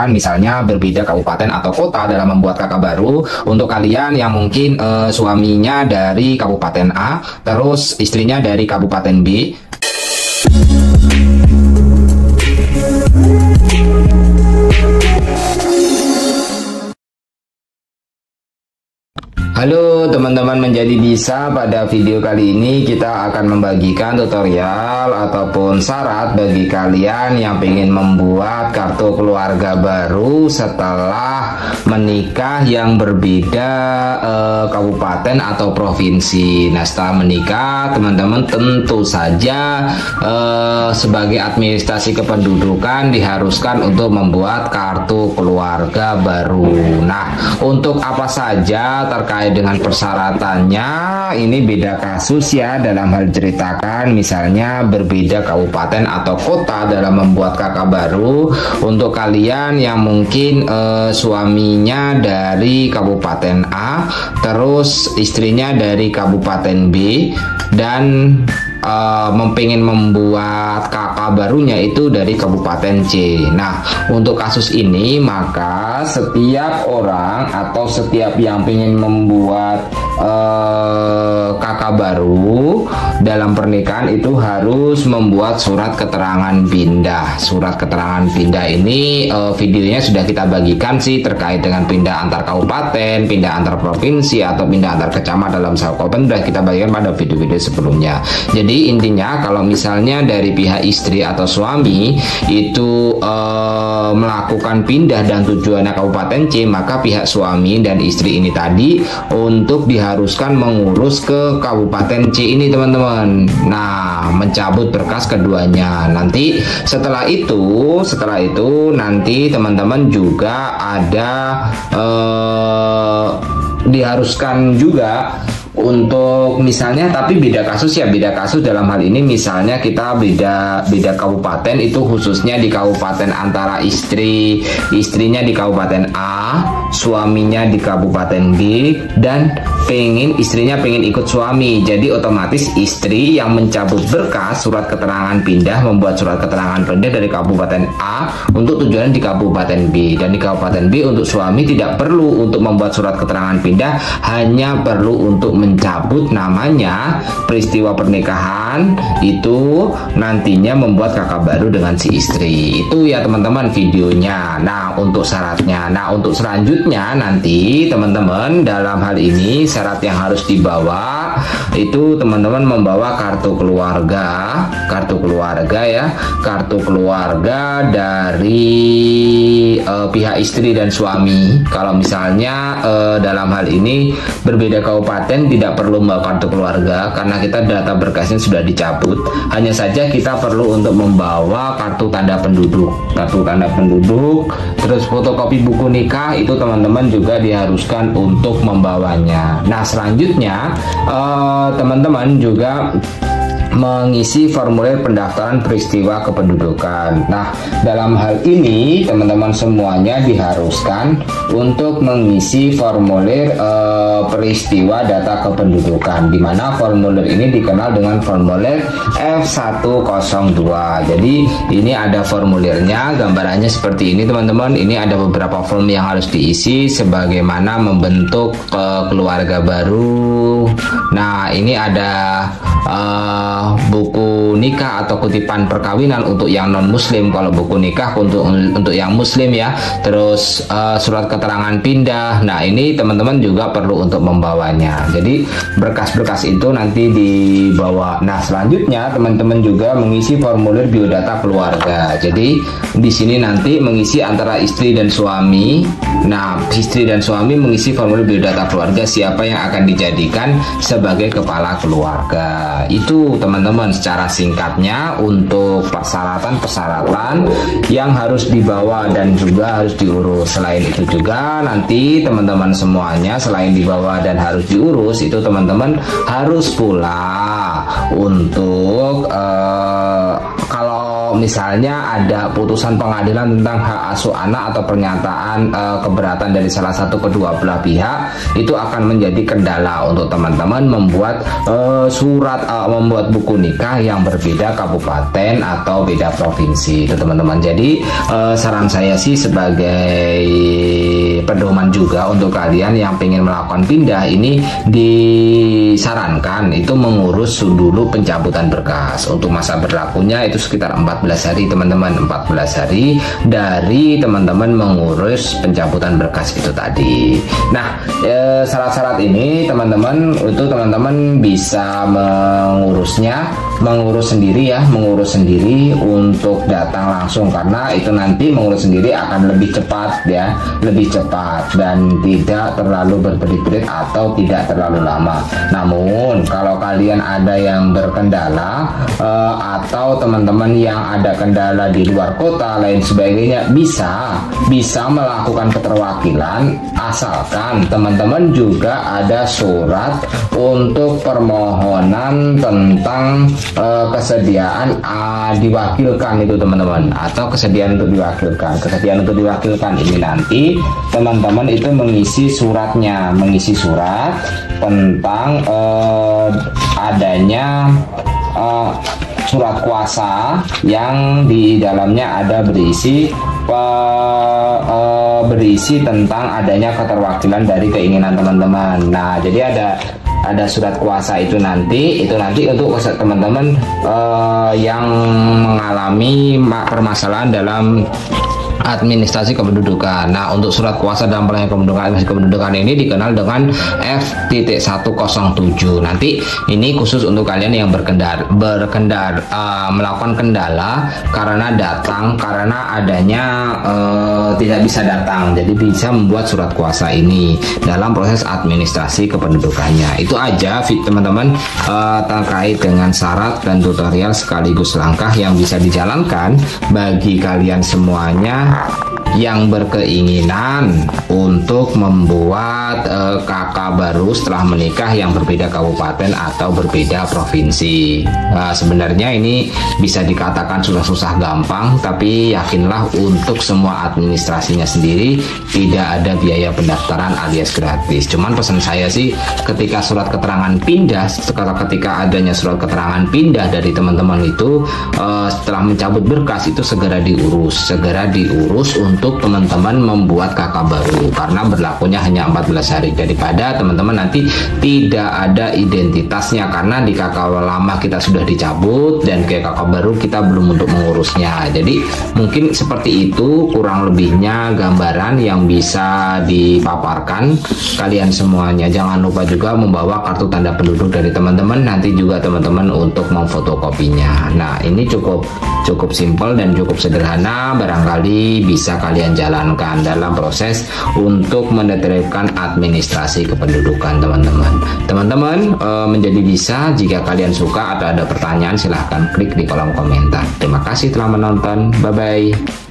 misalnya berbeda kabupaten atau kota dalam membuat kakak baru. Untuk kalian yang mungkin suaminya dari kabupaten A, terus istrinya dari kabupaten B. Halo teman-teman menjadi bisa, pada video kali ini kita akan membagikan tutorial ataupun syarat bagi kalian yang ingin membuat kartu keluarga baru setelah menikah yang berbeda kabupaten atau provinsi. Nah, setelah menikah teman-teman tentu saja sebagai administrasi kependudukan diharuskan untuk membuat kartu keluarga baru. Nah, untuk apa saja terkait dengan persyaratannya ini beda kasus ya, dalam hal ceritakan misalnya berbeda kabupaten atau kota dalam membuat kakak baru. Untuk kalian yang mungkin suaminya dari kabupaten A, terus istrinya dari kabupaten B, dan pengen membuat kakak barunya itu dari kabupaten C. Nah, untuk kasus ini maka setiap orang atau setiap yang pengen membuat kakak baru dalam pernikahan itu harus membuat surat keterangan pindah. Surat keterangan pindah ini videonya sudah kita bagikan sih, terkait dengan pindah antar kabupaten, pindah antar provinsi, atau pindah antar kecamatan dalam satu kabupaten sudah kita bagikan pada video-video sebelumnya. Jadi intinya kalau misalnya dari pihak istri atau suami itu melakukan pindah dan tujuannya kabupaten C, maka pihak suami dan istri ini tadi untuk diharuskan mengurus ke kabupaten C ini teman-teman. Nah, mencabut berkas keduanya. Nanti setelah itu nanti teman-teman juga ada diharuskan juga untuk misalnya, tapi beda kasus ya, beda kasus dalam hal ini misalnya kita beda kabupaten, itu khususnya di kabupaten antara istrinya di kabupaten A, suaminya di kabupaten B, dan istrinya pengen ikut suami. Jadi otomatis istri yang mencabut berkas surat keterangan pindah, membuat surat keterangan pindah dari kabupaten A untuk tujuan di kabupaten B, dan di kabupaten B untuk suami tidak perlu untuk membuat surat keterangan pindah, hanya perlu untuk mencabut namanya peristiwa pernikahan itu nantinya membuat kakak baru dengan si istri. Itu ya teman-teman videonya. Nah, untuk syaratnya, nah untuk selanjutnya nanti teman-teman dalam hal ini syarat yang harus dibawa itu teman-teman membawa kartu keluarga ya, kartu keluarga dari pihak istri dan suami. Kalau misalnya dalam hal ini berbeda kabupaten tidak perlu membawa kartu keluarga karena kita data berkasnya sudah dicabut. Hanya saja kita perlu untuk membawa kartu tanda penduduk, terus fotokopi buku nikah itu teman-teman juga diharuskan untuk membawanya. Nah, selanjutnya teman-teman juga mengisi formulir pendaftaran peristiwa kependudukan. Nah, dalam hal ini teman-teman semuanya diharuskan untuk mengisi formulir peristiwa data kependudukan, di mana formulir ini dikenal dengan formulir F102. Jadi ini ada formulirnya, gambarannya seperti ini teman-teman. Ini ada beberapa form yang harus diisi sebagaimana membentuk keluarga baru. Nah, ini ada buku nikah atau kutipan perkawinan untuk yang non muslim, kalau buku nikah untuk yang muslim ya. Terus surat keterangan pindah. Nah, ini teman-teman juga perlu untuk membawanya. Jadi berkas-berkas itu nanti dibawa. Nah, selanjutnya teman-teman juga mengisi formulir biodata keluarga. Jadi di sini nanti mengisi antara istri dan suami. Nah, istri dan suami mengisi formulir biodata keluarga, siapa yang akan dijadikan sebagai kepala keluarga. Itu teman-teman secara singkatnya untuk persyaratan yang harus dibawa dan juga harus diurus. Selain itu juga nanti teman-teman semuanya selain dibawa dan harus diurus, itu teman-teman harus pula untuk kalau Kalau misalnya ada putusan pengadilan tentang hak asuh anak atau pernyataan keberatan dari salah satu kedua belah pihak, itu akan menjadi kendala untuk teman-teman membuat membuat buku nikah yang berbeda kabupaten atau beda provinsi itu teman-teman. Jadi saran saya sih sebagai pedoman juga untuk kalian yang ingin melakukan pindah ini, disarankan itu mengurus dulu pencabutan berkas. Untuk masa berlakunya itu sekitar 14 hari teman-teman, 14 hari dari teman-teman mengurus pencabutan berkas itu tadi. Nah, syarat-syarat ini teman-teman itu teman-teman bisa mengurus sendiri untuk datang langsung, karena itu nanti mengurus sendiri akan lebih cepat ya, lebih cepat dan tidak terlalu berbelit-belit atau tidak terlalu lama. Namun kalau kalian ada yang berkendala atau teman-teman yang ada kendala di luar kota lain sebagainya, bisa melakukan keterwakilan, asalkan teman-teman juga ada surat untuk permohonan tentang kesediaan diwakilkan itu teman-teman, atau kesediaan untuk diwakilkan. Kesediaan untuk diwakilkan ini nanti teman-teman itu mengisi surat tentang adanya surat kuasa yang di dalamnya ada berisi tentang adanya keterwakilan dari keinginan teman-teman. Nah, jadi ada surat kuasa itu nanti untuk teman-teman yang mengalami permasalahan dalam administrasi kependudukan. Nah, untuk surat kuasa dalam pelayanan kependudukan ini dikenal dengan F.107. Nanti ini khusus untuk kalian yang melakukan kendala karena adanya tidak bisa datang. Jadi bisa membuat surat kuasa ini dalam proses administrasi kependudukannya. Itu aja teman-teman terkait dengan syarat dan tutorial sekaligus langkah yang bisa dijalankan bagi kalian semuanya yang berkeinginan untuk membuat kakak baru setelah menikah yang berbeda kabupaten atau berbeda provinsi. Sebenarnya ini bisa dikatakan susah gampang, tapi yakinlah untuk semua administrasinya sendiri tidak ada biaya pendaftaran alias gratis. Cuman pesan saya sih, ketika adanya surat keterangan pindah dari teman-teman itu setelah mencabut berkas itu segera diurus untuk teman-teman membuat kakak baru, karena berlakunya hanya 14 hari, daripada teman-teman nanti tidak ada identitasnya karena di kakak lama kita sudah dicabut dan ke kakak baru kita belum untuk mengurusnya. Jadi mungkin seperti itu kurang lebihnya gambaran yang bisa dipaparkan kalian semuanya. Jangan lupa juga membawa kartu tanda penduduk dari teman-teman, nanti juga teman-teman untuk memfotokopinya. Nah, ini cukup simpel dan cukup sederhana, barangkali bisa kalian jalankan dalam proses untuk menerapkan administrasi kependudukan teman-teman. Menjadi bisa. Jika kalian suka atau ada pertanyaan, silahkan klik di kolom komentar. Terima kasih telah menonton, bye bye.